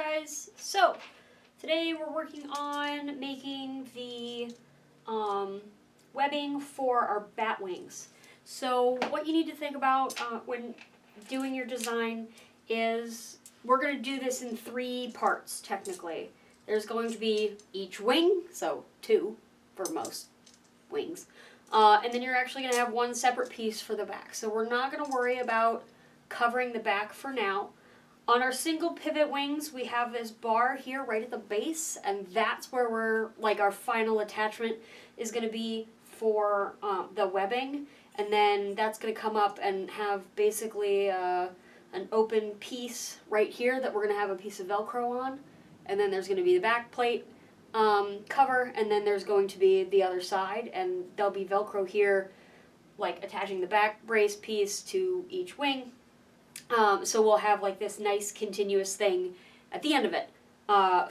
guys, so today we're working on making the webbing for our bat wings. So what you need to think about when doing your design is we're going to do this in 3 parts technically. There's going to be each wing, so 2 for most wings, and then you're actually going to have 1 separate piece for the back. So we're not going to worry about covering the back for now. On our single pivot wings, we have this bar here right at the base, and that's where our final attachment is going to be for the webbing. And then that's going to come up and have basically an open piece right here that we're going to have a piece of Velcro on. And then there's going to be the back plate cover, and then there's going to be the other side, and there'll be Velcro here, like attaching the back brace piece to each wing. So we'll have like this nice continuous thing at the end of it.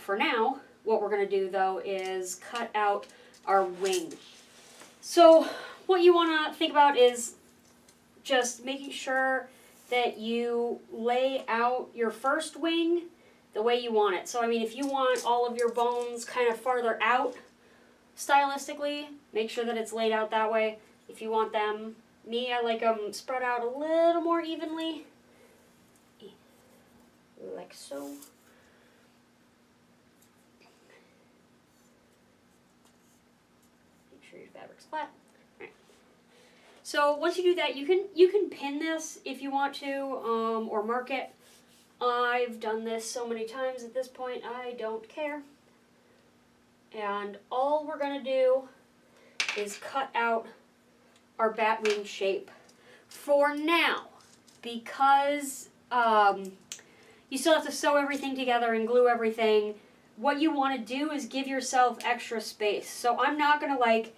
For now, what we're going to do though is cut out our wing. So what you want to think about is just making sure that you lay out your first wing the way you want it. So I mean, if you want all of your bones kind of farther out stylistically, make sure that it's laid out that way. If you want them, I like them spread out a little more evenly. Like so. Make sure your fabric's flat. Right. So once you do that, you can pin this if you want to, or mark it. I've done this so many times at this point, I don't care. And all we're gonna do is cut out our bat wing shape for now, because you still have to sew everything together and glue everything. What you want to do is give yourself extra space. So I'm not going to like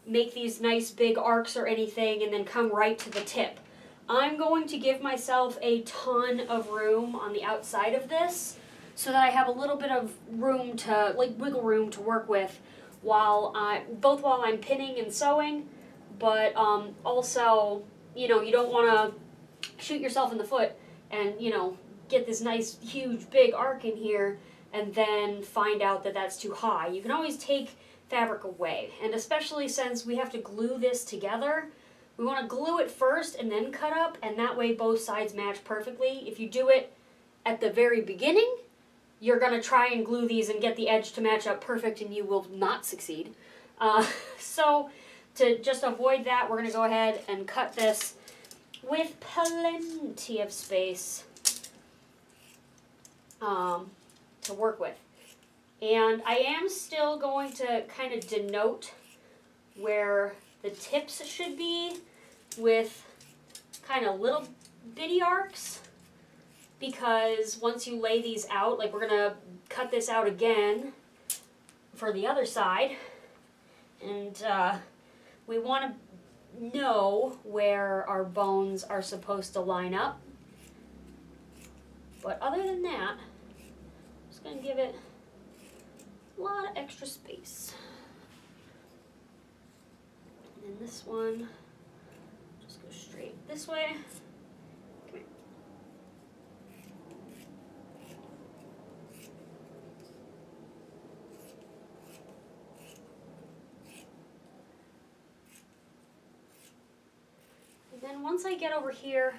make these nice big arcs or anything and then come right to the tip. I'm going to give myself a ton of room on the outside of this so that I have a little bit of room to, like wiggle room to work with while I'm pinning and sewing, but also, you know, you don't want to shoot yourself in the foot and, you know, get this nice huge big arc in here and then find out that that's too high. You can always take fabric away, and especially since we have to glue this together, we want to glue it first and then cut up, and that way both sides match perfectly. If you do it at the very beginning, you're going to try and glue these and get the edge to match up perfect, and you will not succeed. So to just avoid that, we're going to go ahead and cut this with plenty of space to work with. And I am still going to kind of denote where the tips should be with kind of little bitty arcs, because once you lay these out, like we're going to cut this out again for the other side, and we want to know where our bones are supposed to line up. But other than that, I'm just going to give it a lot of extra space. And then this one, just go straight this way. Come here. And then once I get over here,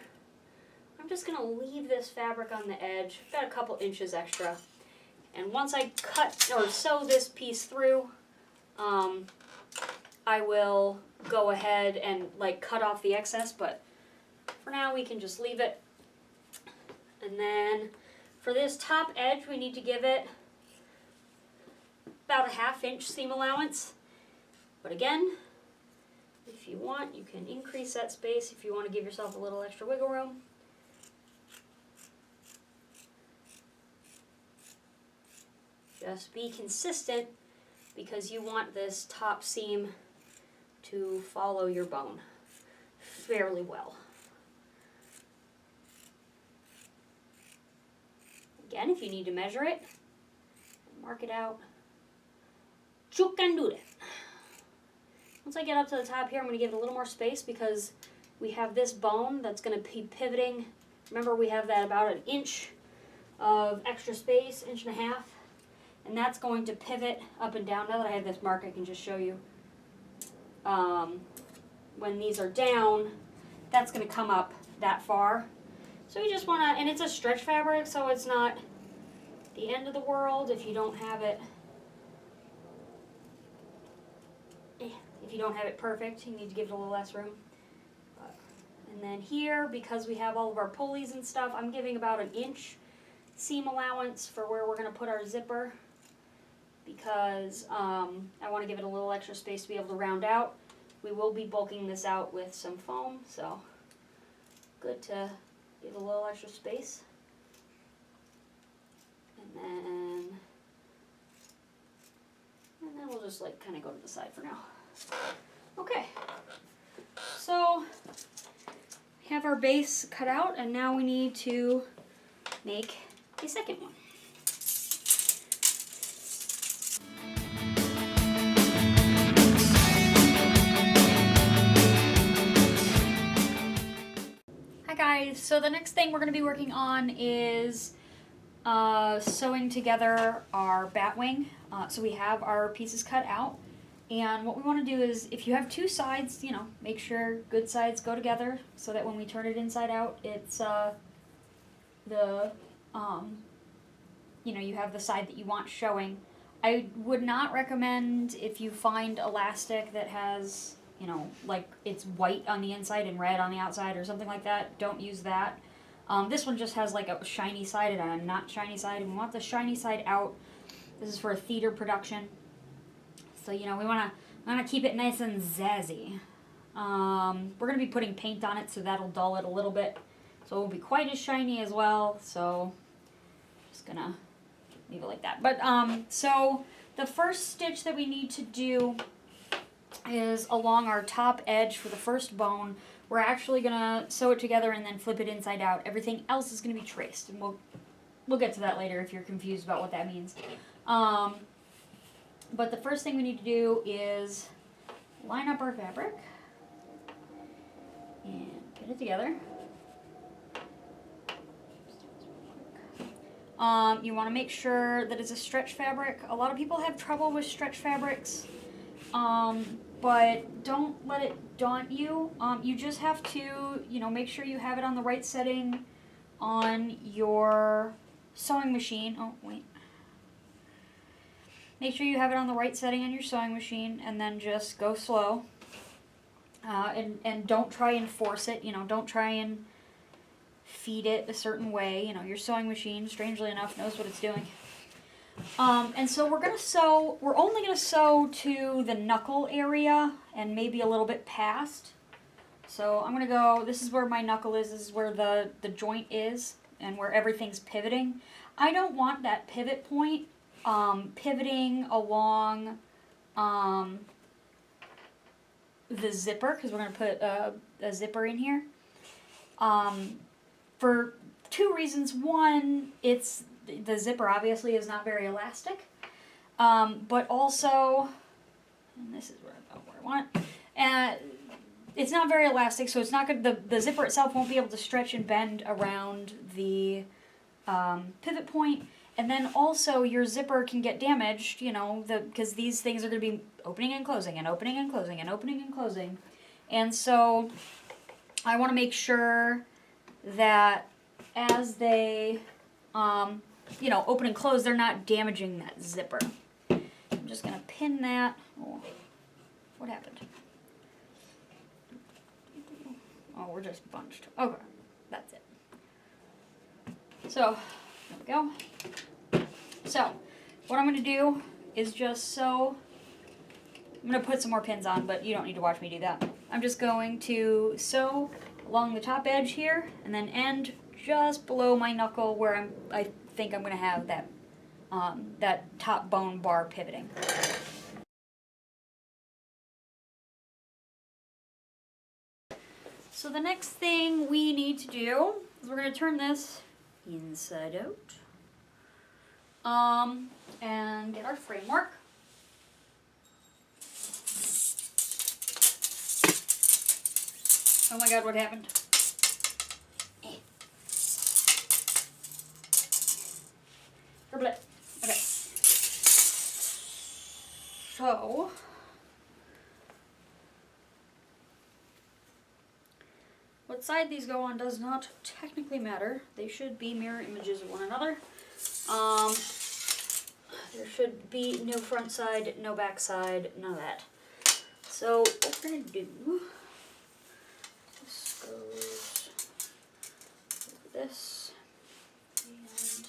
I'm just going to leave this fabric on the edge. I've got a couple inches extra. And once I cut or sew this piece through, I will go ahead and like cut off the excess, but for now we can just leave it. And then for this top edge, we need to give it about a 1/2 inch seam allowance. But again, if you want, you can increase that space if you want to give yourself a little extra wiggle room. Just be consistent, because you want this top seam to follow your bone fairly well. Again, if you need to measure it, mark it out. You can do that. Once I get up to the top here, I'm going to give it a little more space because we have this bone that's going to be pivoting. Remember, we have that about 1 inch of extra space, 1.5 inches, and that's going to pivot up and down. Now that I have this mark, I can just show you. When these are down, that's going to come up that far. So you just want to, and it's a stretch fabric, so it's not the end of the world if you don't have it. If you don't have it perfect, you need to give it a little less room. And then here, because we have all of our pulleys and stuff, I'm giving about 1 inch seam allowance for where we're going to put our zipper, because I want to give it a little extra space to be able to round out. We will be bulking this out with some foam, so good to give a little extra space. And then we'll just like kind of go to the side for now. Okay, so we have our base cut out, and now we need to make a second one. Hi guys, so the next thing we're going to be working on is sewing together our bat wing. So we have our pieces cut out, and what we want to do is, if you have two sides, you know, make sure good sides go together so that when we turn it inside out, it's you know, you have the side that you want showing. I would not recommend, if you find elastic that has, you know, like it's white on the inside and red on the outside or something like that, don't use that. This one just has like a shiny side and a not shiny side, and we want the shiny side out. This is for a theater production, so you know we want to keep it nice and zazzy. We're going to be putting paint on it, so that'll dull it a little bit, so it won't be quite as shiny as well. So just gonna leave it like that. But so the first stitch that we need to do is along our top edge for the first bone. We're actually gonna sew it together and then flip it inside out. Everything else is gonna be traced, and we'll get to that later if you're confused about what that means. But the first thing we need to do is line up our fabric and pin it together. You want to make sure that it's a stretch fabric. A lot of people have trouble with stretch fabrics. But don't let it daunt you. You just have to, you know, make sure you have it on the right setting on your sewing machine. Oh, wait. Make sure you have it on the right setting on your sewing machine, and then just go slow. And don't try and force it, you know, don't try and feed it a certain way. You know, your sewing machine, strangely enough, knows what it's doing. And so we're only going to sew to the knuckle area and maybe a little bit past. So I'm going to go, this is where my knuckle is, this is where the joint is, and where everything's pivoting. I don't want that pivot point pivoting along the zipper, because we're going to put a zipper in here. For two reasons. One, the zipper obviously is not very elastic, but also, and this is where I want it, it's not very elastic, so it's not good. The zipper itself won't be able to stretch and bend around the pivot point, and then also your zipper can get damaged, you know, because these things are going to be opening and closing and opening and closing and opening and closing, and so I want to make sure that as they you know, open and close, they're not damaging that zipper. I'm just going to pin that. Oh, what happened? Oh, we're just bunched. Okay, that's it. So, there we go. So, what I'm going to do is just sew. I'm going to put some more pins on, but you don't need to watch me do that. I'm just going to sew along the top edge here, and then end just below my knuckle where I think I'm going to have that that top bone bar pivoting. So the next thing we need to do is we're going to turn this inside out and get our framework. Oh my god, what happened? Okay. So, what side these go on does not technically matter. They should be mirror images of one another. There should be no front side, no back side, none of that. So what we're going to do, this goes over this, and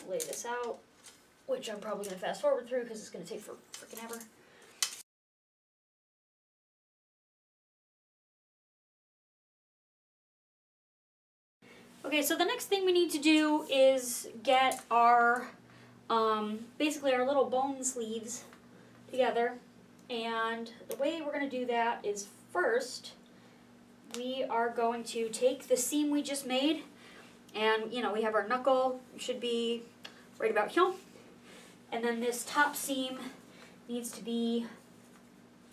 lay this out, which I'm probably going to fast forward through because it's going to take for freaking ever. Okay, so the next thing we need to do is get our, basically our little bone sleeves together. And the way we're going to do that is first, we are going to take the seam we just made, and we have our knuckle, should be right about here. And then this top seam needs to be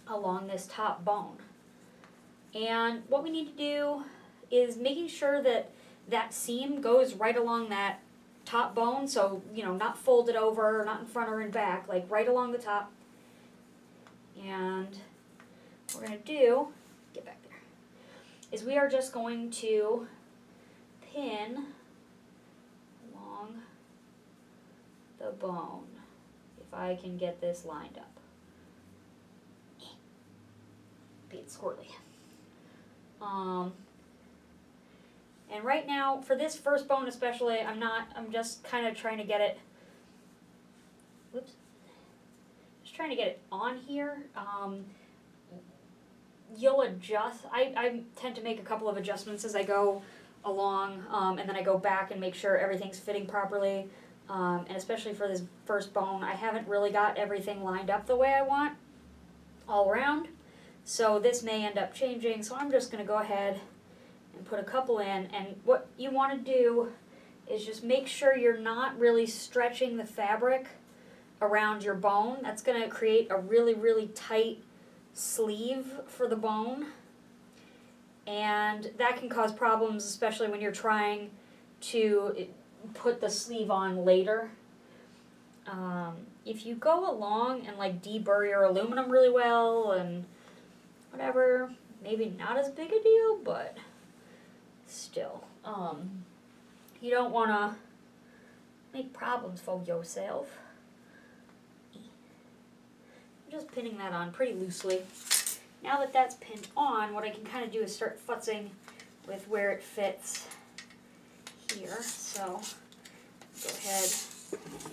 along this top bone. And what we need to do is making sure that that seam goes right along that top bone, so not folded over, not in front or in back, like right along the top. And what we're going to do, get back there, is we are just going to pin along the bone, if I can get this lined up. Be it squirrely. And right now, for this first bone especially, I'm just kind of trying to get it, just trying to get it on here. You'll adjust, I tend to make a couple of adjustments as I go along, and then I go back and make sure everything's fitting properly. And especially for this first bone, I haven't really got everything lined up the way I want all around. So this may end up changing, so I'm just going to go ahead and put a couple in. And what you want to do is just make sure you're not really stretching the fabric around your bone. That's going to create a really, really tight sleeve for the bone. And that can cause problems, especially when you're trying to put the sleeve on later. If you go along and deburr your aluminum really well and whatever, maybe not as big a deal, but still, you don't want to make problems for yourself. I'm just pinning that on pretty loosely. Now that that's pinned on, what I can kind of do is start futzing with where it fits here. So go ahead,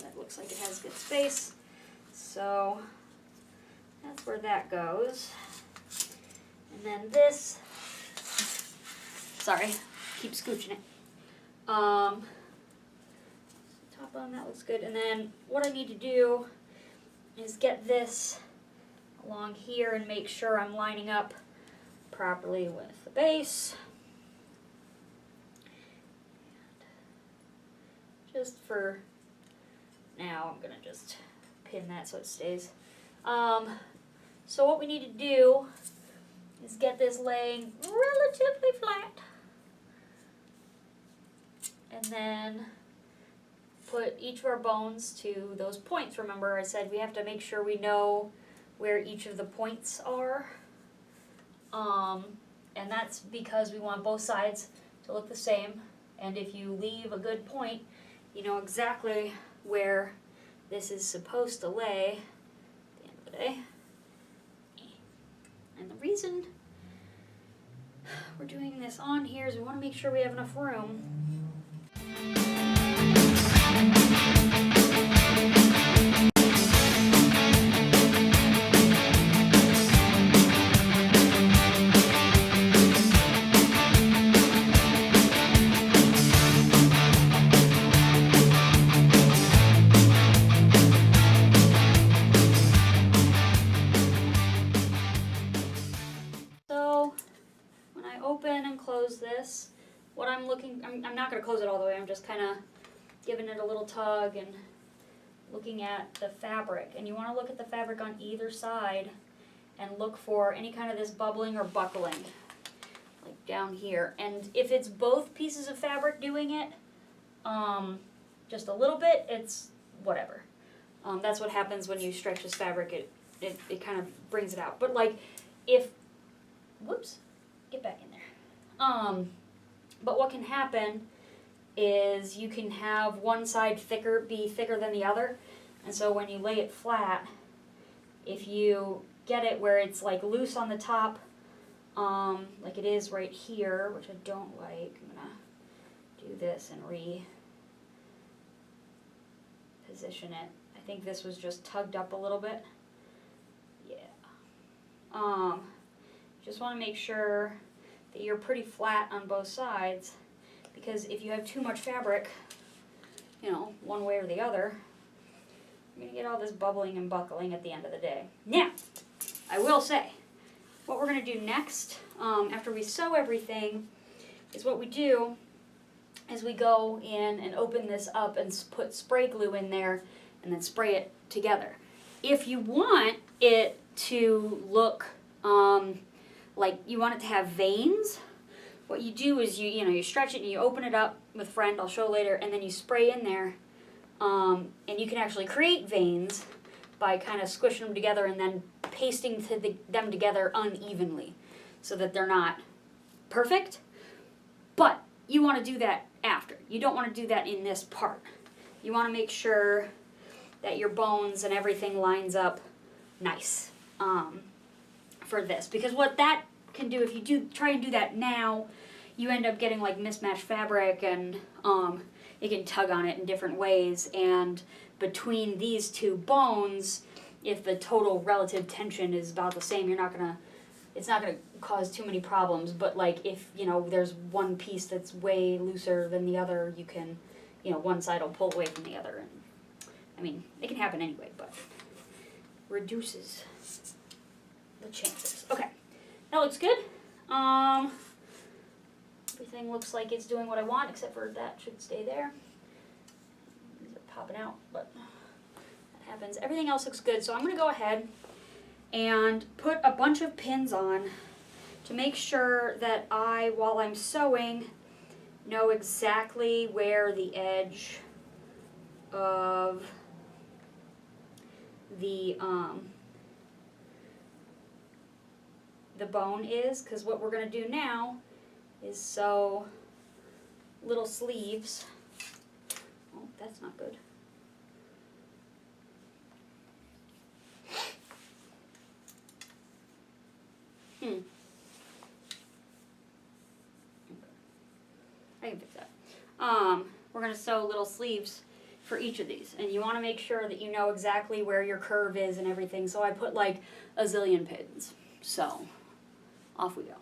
that looks like it has good space. So that's where that goes. And then this, sorry, keep scooching it. Top on, that looks good. And then what I need to do is get this along here and make sure I'm lining up properly with the base. And just for now, I'm gonna just pin that so it stays. So what we need to do is get this laying relatively flat, and then put each of our bones to those points. Remember, I said we have to make sure we know where each of the points are, and that's because we want both sides to look the same. And if you leave a good point, you know exactly where this is supposed to lay at the end of the day. And the reason we're doing this on here is we want to make sure we have enough room. This, what I'm not going to close it all the way, I'm just kind of giving it a little tug and looking at the fabric. And you want to look at the fabric on either side and look for any kind of this bubbling or buckling. like down here. And if it's both pieces of fabric doing it, just a little bit, it's whatever. That's what happens when you stretch this fabric. It kind of brings it out. But like if, whoops, get back in there. But what can happen is you can have one side be thicker than the other. And so when you lay it flat, if you get it where it's like loose on the top, like it is right here, which I don't like, I'm gonna do this and position it. I think this was just tugged up a little bit. Yeah. Just want to make sure that you're pretty flat on both sides, because if you have too much fabric, you know, one way or the other, you're going to get all this bubbling and buckling at the end of the day. Now, I will say, what we're going to do next, after we sew everything, is what we do is we go in and open this up and put spray glue in there and then spray it together. If you want it to look like you want it to have veins, what you do is you stretch it and you open it up with Friend, I'll show later, and then you spray in there, and you can actually create veins by kind of squishing them together and then pasting them together unevenly so that they're not perfect. But you want to do that after. You don't want to do that in this part. You want to make sure that your bones and everything lines up nice for this. Because what that can do, if you try and do that now, you end up getting like mismatched fabric, and it can tug on it in different ways. And between these two bones, if the total relative tension is about the same, it's not gonna cause too many problems. But like if there's one piece that's way looser than the other, you can, one side will pull away from the other, and I mean it can happen anyway, but reduces the chances. Okay, that looks good. Everything looks like it's doing what I want, except for that should stay there. These are popping out, but that happens. Everything else looks good, so I'm going to go ahead and put a bunch of pins on to make sure that while I'm sewing, know exactly where the edge of the bone is, because what we're going to do now is sew little sleeves. Oh, that's not good. I can fix that. We're going to sew little sleeves for each of these, and you want to make sure that you know exactly where your curve is and everything. So I put like a zillion pins. So off we go.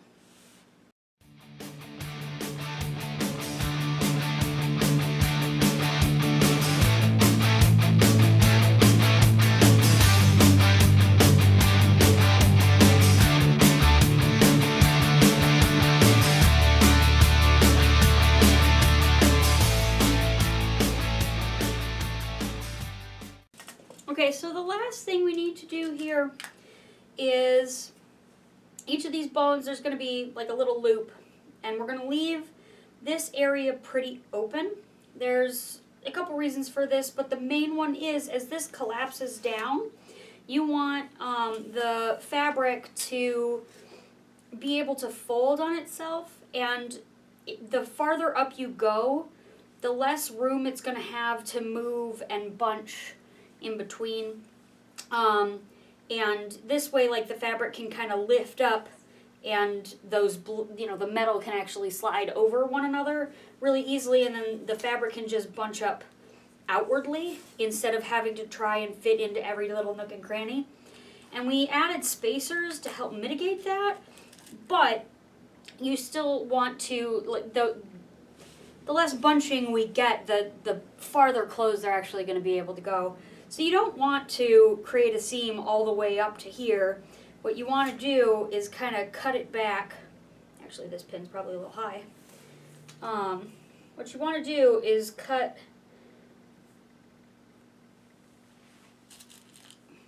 Okay, so the last thing we need to do here is each of these bones, there's going to be like a little loop, and we're going to leave this area pretty open. There's a couple reasons for this, but the main one is as this collapses down, you want the fabric to be able to fold on itself, and the farther up you go, the less room it's going to have to move and bunch in between. And this way, like, the fabric can kind of lift up, and those, the metal can actually slide over one another really easily, and then the fabric can just bunch up outwardly instead of having to try and fit into every little nook and cranny. And we added spacers to help mitigate that, but you still want to, like, the less bunching we get, the farther closed they're actually going to be able to go. So you don't want to create a seam all the way up to here. What you want to do is kind of cut it back. Actually, this pin's probably a little high. What you want to do is cut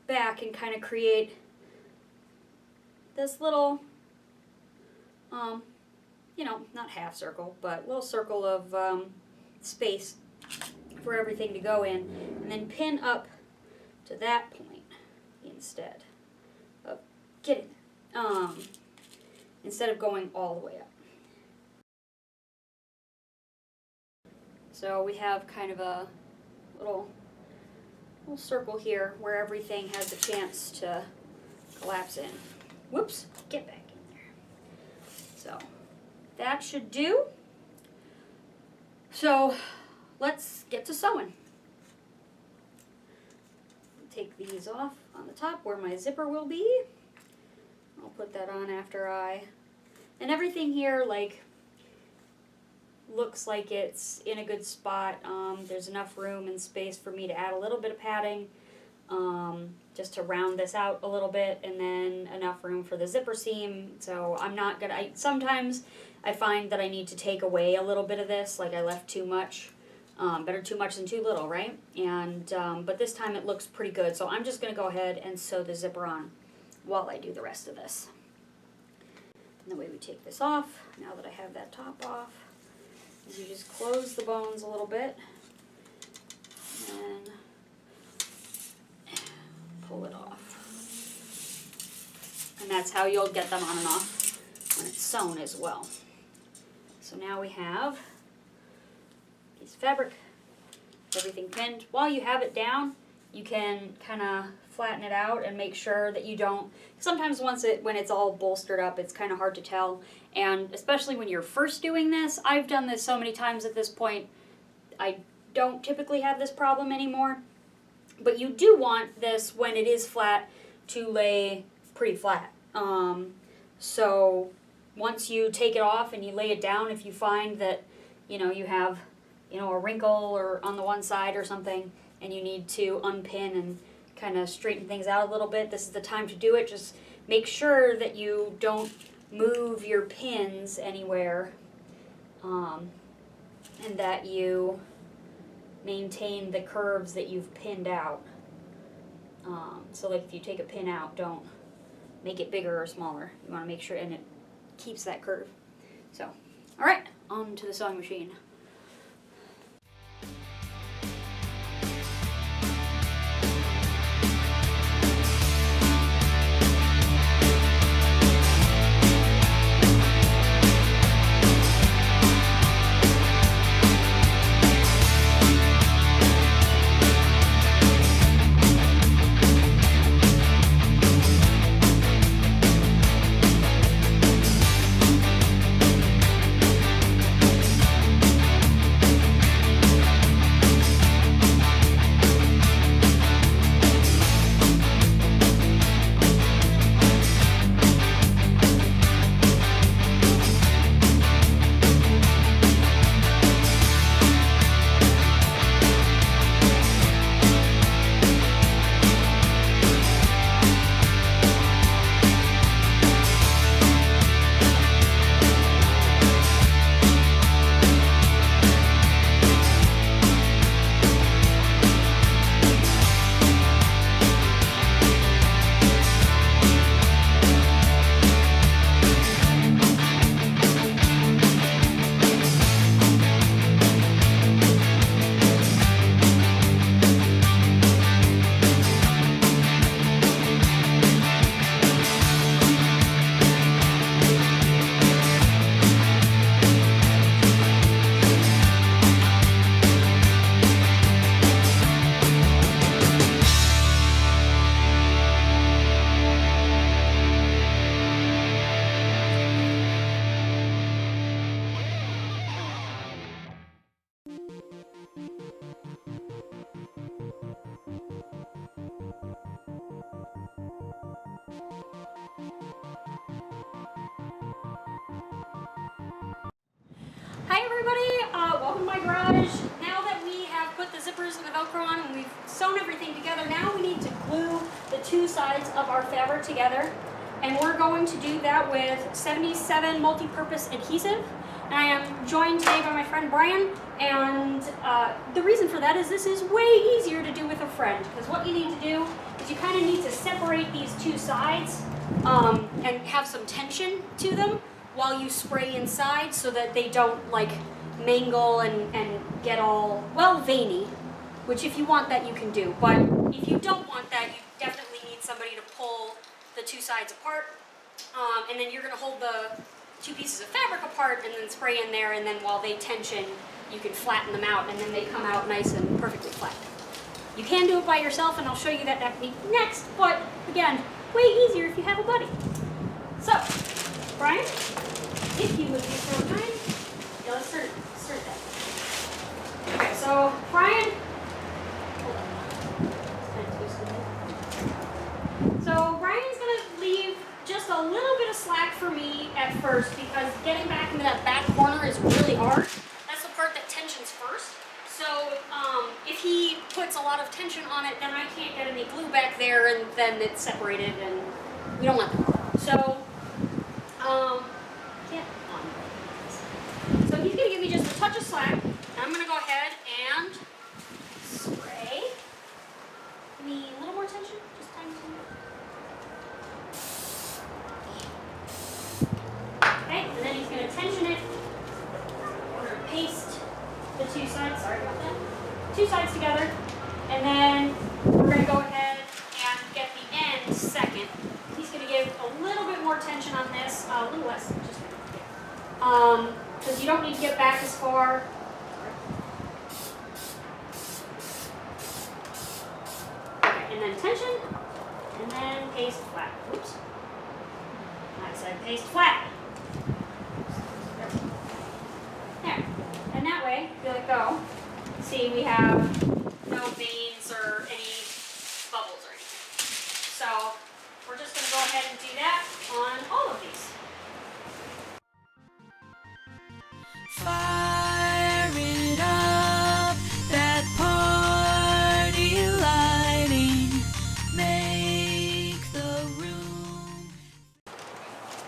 back and kind of create this little you know, not half circle, but little circle of space for everything to go in, and then pin up to that point instead of getting instead of going all the way up. So we have kind of a little circle here where everything has a chance to collapse in. Whoops, get back in there. So that should do. So let's get to sewing. Take these off on the top where my zipper will be. I'll put that on after and everything here like looks like it's in a good spot. There's enough room and space for me to add a little bit of padding just to round this out a little bit, and then enough room for the zipper seam. So I'm not gonna, sometimes I find that I need to take away a little bit of this, like I left too much. Better too much than too little, right? And but this time it looks pretty good, so I'm just gonna go ahead and sew the zipper on while I do the rest of this. And the way we take this off, now that I have that top off, is you just close the bones a little bit and pull it off. And that's how you'll get them on and off when it's sewn as well. So now we have piece of fabric, everything pinned. While you have it down, you can kind of flatten it out and make sure that you don't, sometimes when it's all bolstered up, it's kind of hard to tell. And especially when you're first doing this, I've done this so many times at this point, I don't typically have this problem anymore. But you do want this, when it is flat, to lay pretty flat. So once you take it off and you lay it down, if you find that, you know, you have, you know, a wrinkle or on the one side or something, and you need to unpin and kind of straighten things out a little bit, this is the time to do it. Just make sure that you don't move your pins anywhere, and that you maintain the curves that you've pinned out. So like if you take a pin out, don't make it bigger or smaller. You want to make sure, and it keeps that curve. So, all right, on to the sewing machine. Hi everybody, welcome to my garage. Now that we have put the zippers and the Velcro on and we've sewn everything together, now we need to glue the two sides of our fabric together. And we're going to do that with 77 multi-purpose adhesive. And I am joined today by my friend Brian, and the reason for that is this is way easier to do with a friend, because what you need to do is you kind of need to separate these two sides and have some tension to them while you spray inside so that they don't like mangle and get all, well, veiny, which if you want that you can do. But if you don't want that, you definitely need somebody to pull the two sides apart. And then you're going to hold the two pieces of fabric apart and then spray in there, and then while they tension, you can flatten them out, and then they come out nice and perfectly flat. You can do it by yourself, and I'll show you that technique next, but again, way easier if you have a buddy. So, Brian, if you would be so kind, yeah, let's start that. Okay, so Brian, hold on. So Brian's gonna leave just a little bit of slack for me at first because getting back into that back corner is really hard. That's the part that tensions first. So if he puts a lot of tension on it, then I can't get any glue back there, and then it's separated, and we don't want that. So, so he's gonna give me just a touch of slack, and I'm gonna go ahead and spray. Give me a little more tension, just tiny bit. Okay, and then he's going to tension it. We're going to paste the two sides, sorry about that, two sides together, and then we're going to go ahead and get the end second. He's going to give a little bit more tension on this, a little less, just because you don't need to get back as far. Okay, and then tension, and then paste flat. Oops. I said paste flat. There. And that way, if you let go, see we have no veins or any bubbles or anything. So we're just going to go ahead and do that on all of these. Fire it up, that party lighting, make the room.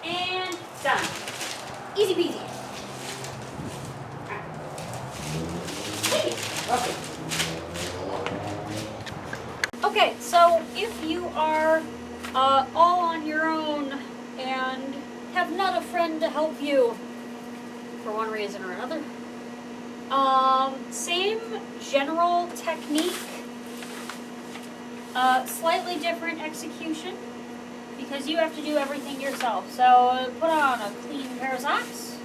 And done. Easy peasy. Okay, so if you are all on your own and have not a friend to help you for one reason or another, same general technique, slightly different execution because you have to do everything yourself. So put on a clean pair of socks,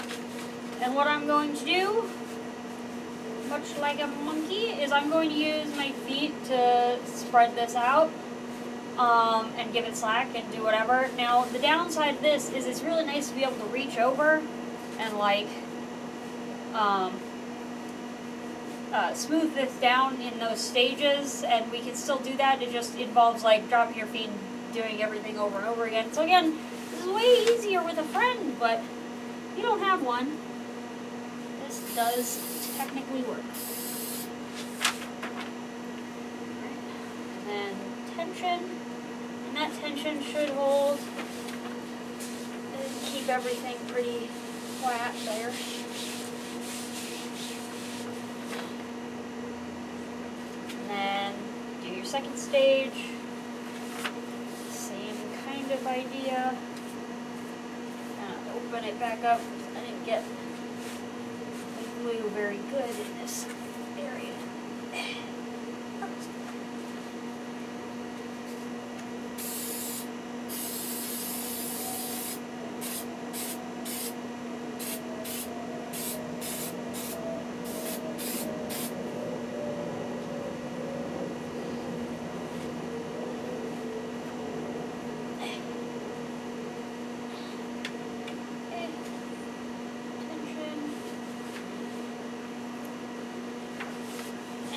and what I'm going to do, much like a monkey, is I'm going to use my feet to spread this out and give it slack and do whatever. Now, the downside of this is it's really nice to be able to reach over and like smooth this down in those stages, and we can still do that. It just involves like dropping your feet and doing everything over and over again. So again, this is way easier with a friend, but if you don't have one, this does technically work. And then tension, and that tension should hold and keep everything pretty flat there. And then do your second stage, same kind of idea. Open it back up. I didn't get glue very good in this area.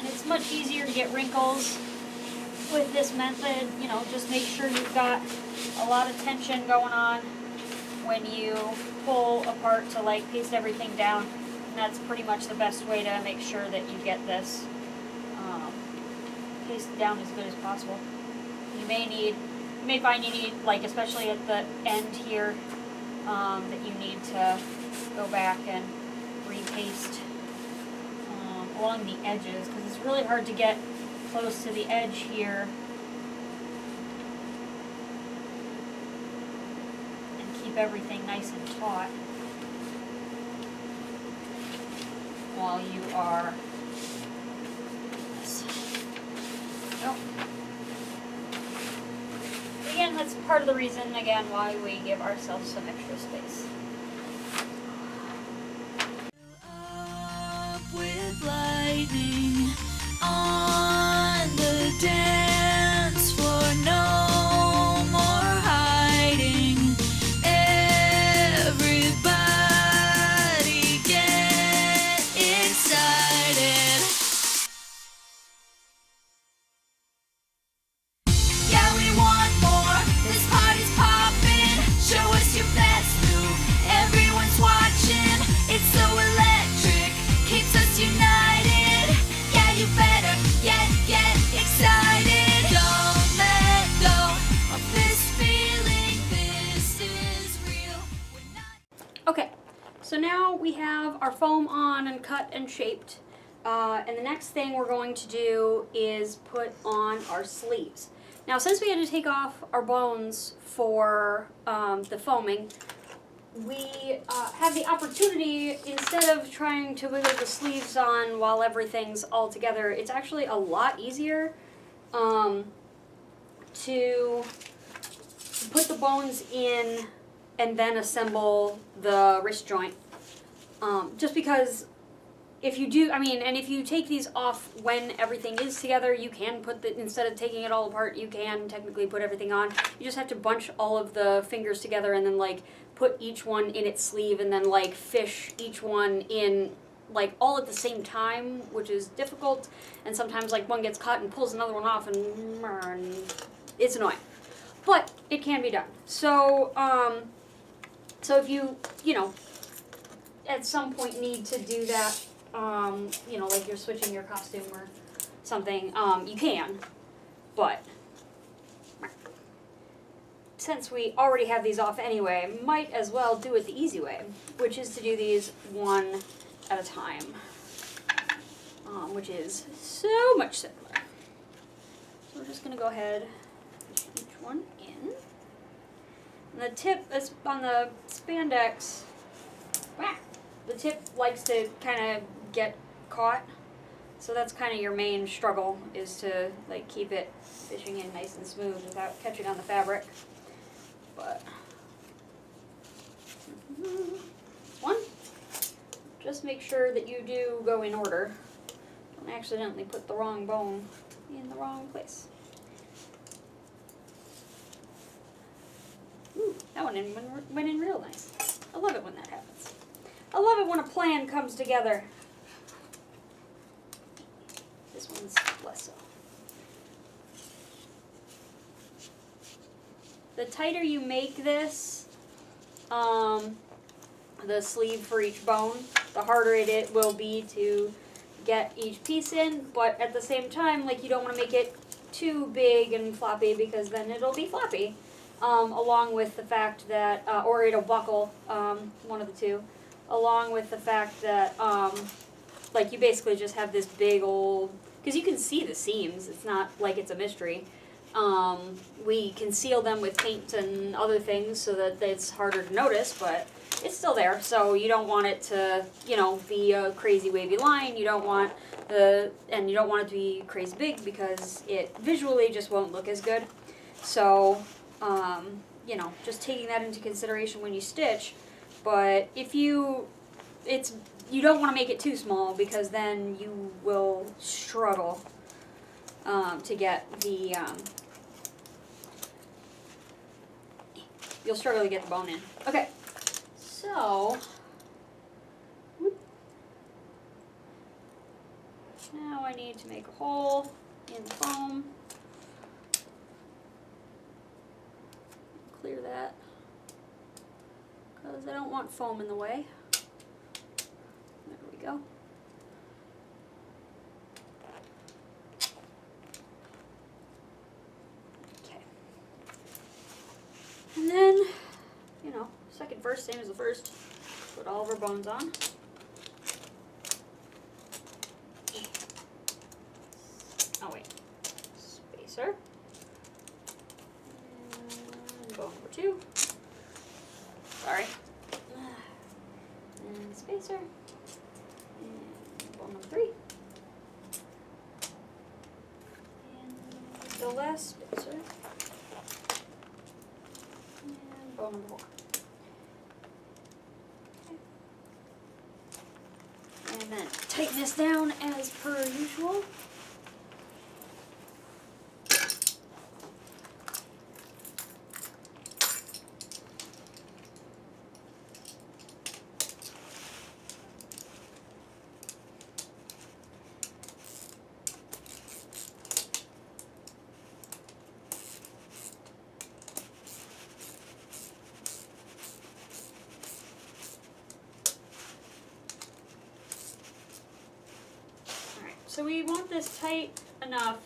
It's much easier to get wrinkles with this method. You know, just make sure you've got a lot of tension going on when you pull apart to like paste everything down. And that's pretty much the best way to make sure that you get this pasted down as good as possible. You may find you need, like especially at the end here, that you need to go back and repaste along the edges, because it's really hard to get close to the edge here and keep everything nice and taut. while you are. Oh. Again, that's part of the reason, again, why we give ourselves some extra space. Up with lightning on the dance floor, no more hiding. Everybody get excited. Yeah, we want more. This party's poppin'. Show us your best move. Everyone's watching. It's so electric. Keeps us united. Yeah, you better get excited. Don't let go of this feeling. This is real. We're not. Okay, so now we have our foam on and cut and shaped. And the next thing we're going to do is put on our sleeves. Now, since we had to take off our bones for the foaming, we have the opportunity, instead of trying to wiggle the sleeves on while everything's all together, it's actually a lot easier to put the bones in and then assemble the wrist joint. Just because if you do, and if you take these off when everything is together, you can put instead of taking it all apart, you can technically put everything on. You just have to bunch all of the fingers together and then like put each one in its sleeve and then like fish each one in like all at the same time, which is difficult. And sometimes like one gets caught and pulls another one off and it's annoying. But it can be done. So, so if you at some point need to do that, like you're switching your costume or something, you can, but since we already have these off anyway, might as well do it the easy way, which is to do these one at a time, which is so much simpler. So we're just going to go ahead and push each one in. And the tip is on the spandex, the tip likes to kind of get caught, so that's kind of your main struggle, is to like keep it fishing in nice and smooth without catching on the fabric. But one, just make sure that you do go in order. Don't accidentally put the wrong bone in the wrong place. Ooh, that one went in real nice. I love it when that happens. I love it when a plan comes together. This one's less so. The tighter you make this, the sleeve for each bone, the harder it will be to get each piece in, but at the same time, like, you don't want to make it too big and floppy because then it'll be floppy, along with the fact that, or it'll buckle, one of the two, along with the fact that, like, you basically just have this big old, because you can see the seams, it's not like it's a mystery. We conceal them with paint and other things so that it's harder to notice, but it's still there, so you don't want it to, be a crazy wavy line. You don't want and you don't want it to be crazy big because it visually just won't look as good. So, just taking that into consideration when you stitch. But if you don't want to make it too small because then you will struggle to get the you'll struggle to get the bone in. Okay, so now I need to make a hole in the foam. Clear that because I don't want foam in the way. There we go. And then, second verse, same as the first. Put all of our bones on. Oh wait, spacer. And bone number 2. Sorry. And spacer. And ball number 3. And the last spacer. And ball number 4. Okay. And then tighten this down as per usual. So we want this tight enough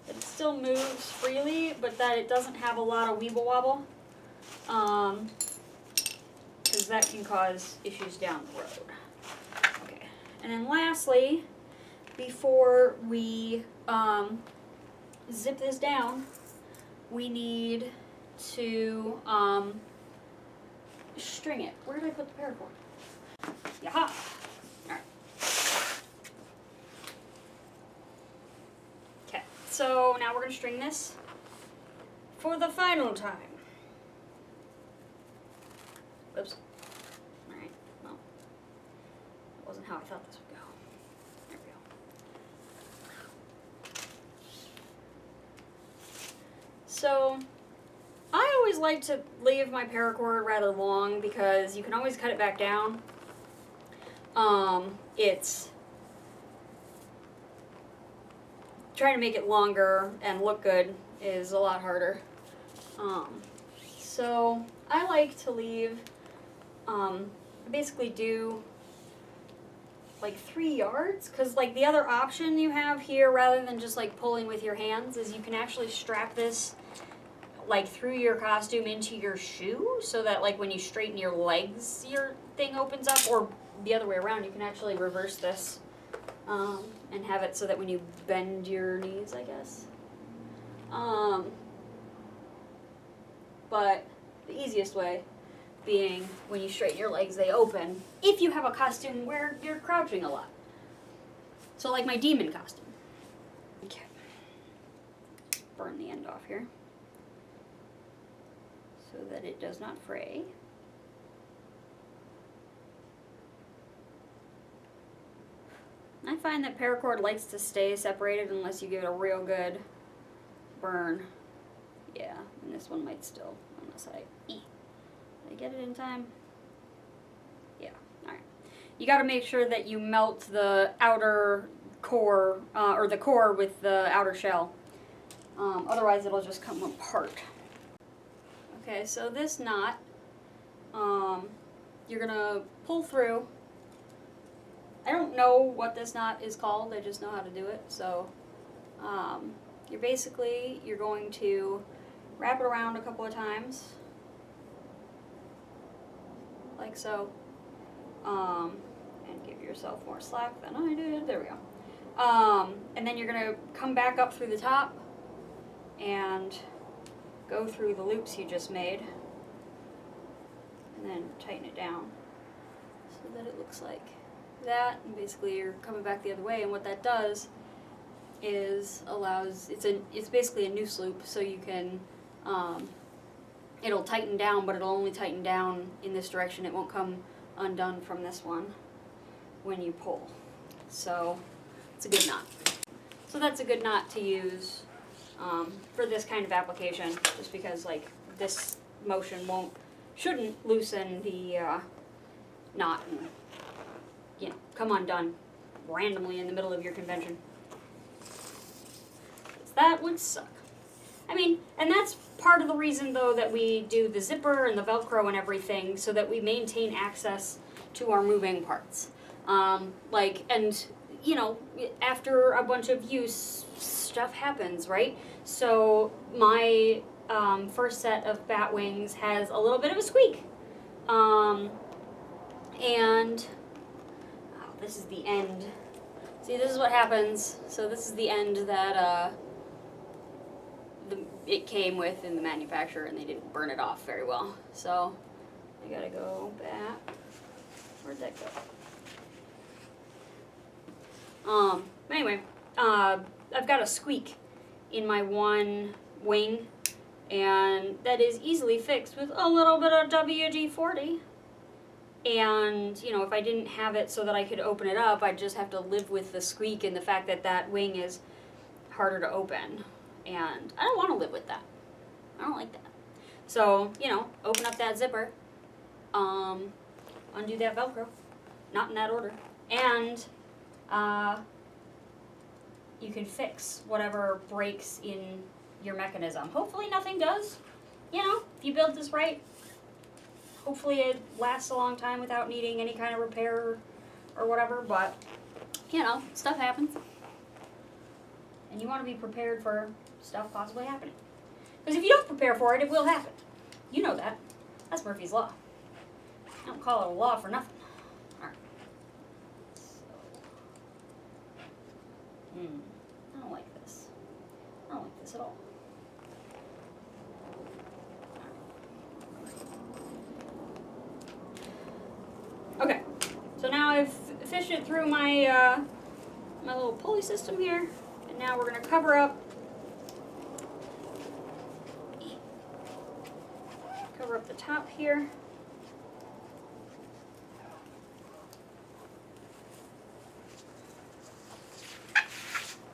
that it still moves freely, but that it doesn't have a lot of weeble wobble, because that can cause issues down the road. Okay, and then lastly, before we zip this down, we need to string it. Where did I put the paracord? Yaha! So now we're going to string this for the final time. Oops. Alright, well, that wasn't how I thought this would go. There we go. So, I always like to leave my paracord rather long because you can always cut it back down. It's trying to make it longer and look good is a lot harder. So I like to leave, basically do like 3 yards, because like the other option you have here, rather than just like pulling with your hands, is you can actually strap this like through your costume into your shoe, so that like when you straighten your legs, your thing opens up, or the other way around, you can actually reverse this. And have it so that when you bend your knees, I guess. But the easiest way being when you straighten your legs, they open, if you have a costume where you're crouching a lot. So like my demon costume. Okay. Burn the end off here so that it does not fray. I find that paracord likes to stay separated unless you give it a real good burn. Yeah, and this one might still, unless did I get it in time? Yeah, alright. You gotta make sure that you melt the outer core, or the core with the outer shell. Otherwise it'll just come apart. Okay, so this knot, you're gonna pull through. I don't know what this knot is called, I just know how to do it. So you're going to wrap it around a couple of times, like so, and give yourself more slack than I did. There we go. And then you're going to come back up through the top and go through the loops you just made, and then tighten it down so that it looks like that. And basically you're coming back the other way, and what that does is it's basically a noose loop, so you can it'll tighten down, but it'll only tighten down in this direction. It won't come undone from this one when you pull. So it's a good knot. So that's a good knot to use for this kind of application, just because like this motion shouldn't loosen the knot and come undone randomly in the middle of your convention. That would suck. I mean, and that's part of the reason though that we do the zipper and the Velcro and everything, so that we maintain access to our moving parts. After a bunch of use, stuff happens, right? So my first set of bat wings has a little bit of a squeak. This is the end. See, this is what happens. So this is the end that it came with in the manufacturer, and they didn't burn it off very well. So I gotta go back. Where'd that go? Anyway, I've got a squeak in my one wing, and that is easily fixed with a little bit of WD-40. And, you know, if I didn't have it so that I could open it up, I'd just have to live with the squeak and the fact that that wing is harder to open. And I don't want to live with that. I don't like that. So, you know, open up that zipper, undo that Velcro, not in that order, and you can fix whatever breaks in your mechanism. Hopefully nothing does. You know, if you build this right, hopefully it lasts a long time without needing any kind of repair or whatever, but, you know, stuff happens. And you want to be prepared for stuff possibly happening. Because if you don't prepare for it, it will happen. You know that. That's Murphy's Law. I don't call it a law for nothing. Alright. So. I don't like this. I don't like this at all. Okay. So now I've fished it through my my little pulley system here. And now we're going to cover up the top here.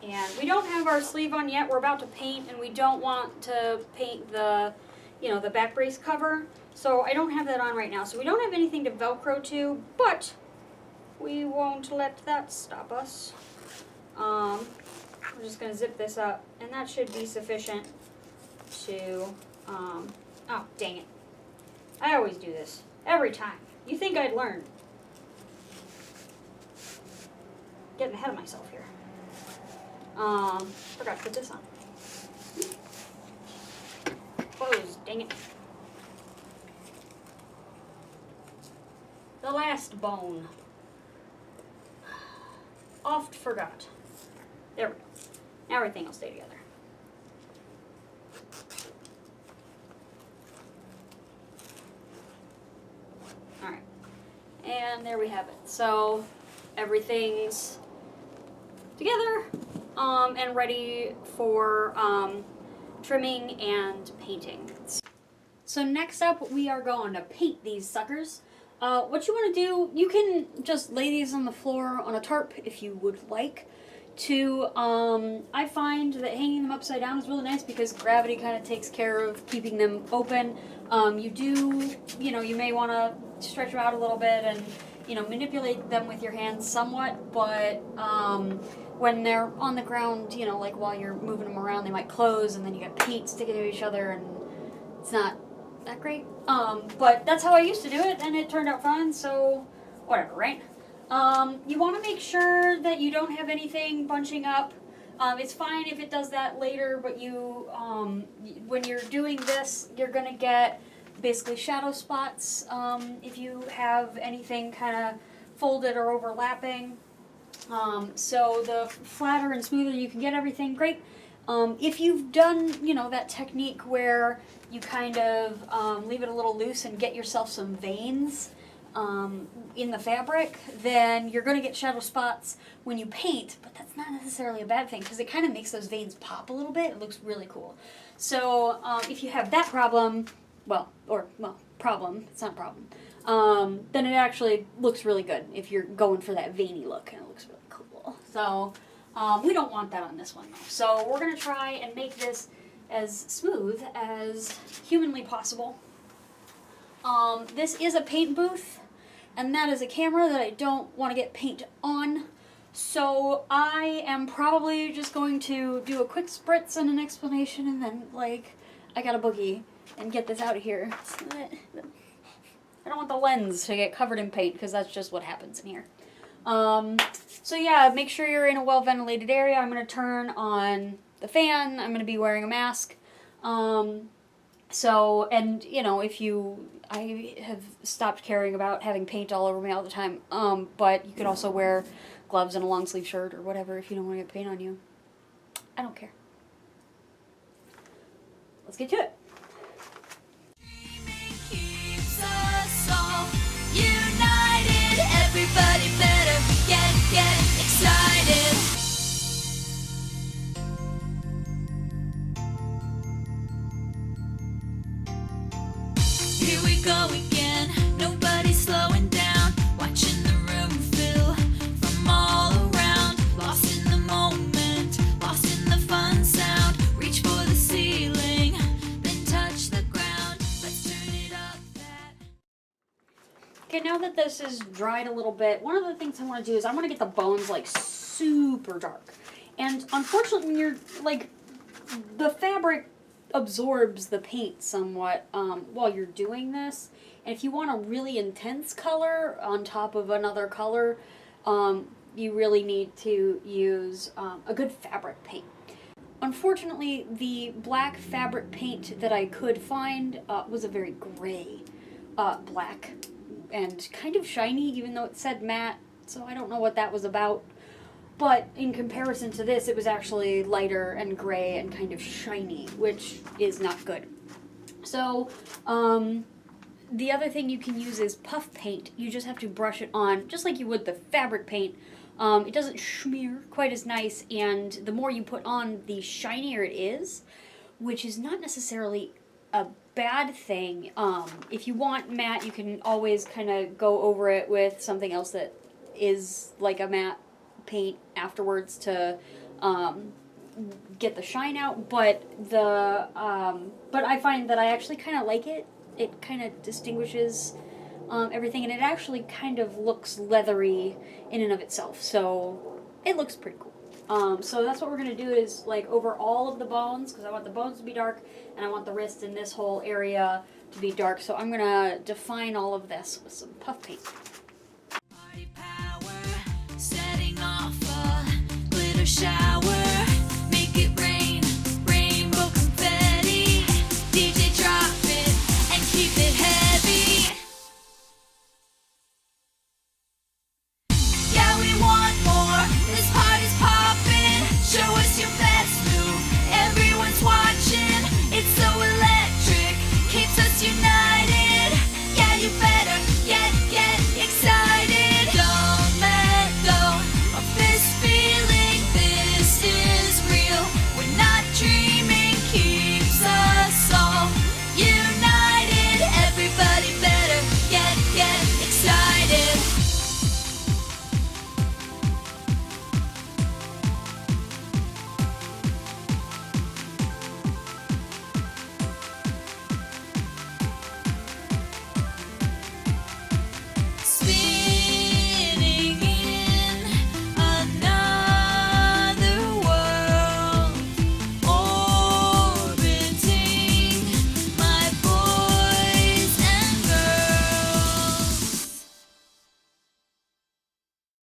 And we don't have our sleeve on yet. We're about to paint, and we don't want to paint the, you know, the back brace cover. So I don't have that on right now. So we don't have anything to Velcro to, but we won't let that stop us. We're just going to zip this up, and that should be sufficient to, oh, dang it. I always do this. Every time. You think I'd learn. Getting ahead of myself here. Forgot to put this on. Close, dang it. The last bone. Oft forgot. There we go. Now everything will stay together. Alright. And there we have it. So everything's together and ready for trimming and painting. So next up we are going to paint these suckers. What you want to do, you can just lay these on the floor on a tarp if you would like to. I find that hanging them upside down is really nice because gravity kind of takes care of keeping them open. You may want to stretch them out a little bit and, you know, manipulate them with your hands somewhat, but when they're on the ground, you know, like while you're moving them around, they might close and then you got paint sticking to each other and it's not that great. But that's how I used to do it and it turned out fine, so whatever, right? You want to make sure that you don't have anything bunching up. It's fine if it does that later, but you, when you're doing this, you're going to get basically shadow spots if you have anything kind of folded or overlapping. So the flatter and smoother you can get everything, great. If you've done, you know, that technique where you kind of leave it a little loose and get yourself some veins in the fabric, then you're going to get shadow spots when you paint, but that's not necessarily a bad thing because it kind of makes those veins pop a little bit. It looks really cool. So if you have that problem, problem, it's not a problem, then it actually looks really good if you're going for that veiny look, and it looks really cool. So we don't want that on this one though. So we're going to try and make this as smooth as humanly possible. This is a paint booth, and that is a camera that I don't want to get paint on. So I am probably just going to do a quick spritz and an explanation, and then, like, I got a boogie and get this out of here. I don't want the lens to get covered in paint because that's just what happens in here. So yeah, make sure you're in a well-ventilated area. I'm going to turn on the fan. I'm going to be wearing a mask. So, and, you know, I have stopped caring about having paint all over me all the time, but you could also wear gloves and a long sleeve shirt or whatever if you don't want to get paint on you. I don't care. Let's get to it. Dreaming keeps us all united. Everybody better get excited. go again. Nobody's slowing down, watching the room fill from all around. Lost in the moment, lost in the fun sound. Reach for the ceiling, then touch the ground. Let's turn it up that. Okay, now that this is dried a little bit, one of the things I want to do is I want to get the bones like super dark. And unfortunately, when you're like, the fabric absorbs the paint somewhat while you're doing this. And if you want a really intense color on top of another color, you really need to use a good fabric paint. Unfortunately, the black fabric paint that I could find was a very gray black and kind of shiny, even though it said matte, so I don't know what that was about. But in comparison to this, it was actually lighter and gray and kind of shiny, which is not good. So, the other thing you can use is puff paint. You just have to brush it on, just like you would the fabric paint. It doesn't smear quite as nice, and the more you put on, the shinier it is, which is not necessarily a bad thing. If you want matte, you can always kind of go over it with something else that is like a matte paint afterwards to get the shine out. But I find that I actually kind of like it. It kind of distinguishes everything, and it actually kind of looks leathery in and of itself. So it looks pretty cool. So that's what we're going to do is like over all of the bones, because I want the bones to be dark and I want the wrist in this whole area to be dark. So I'm going to define all of this with some puff paint.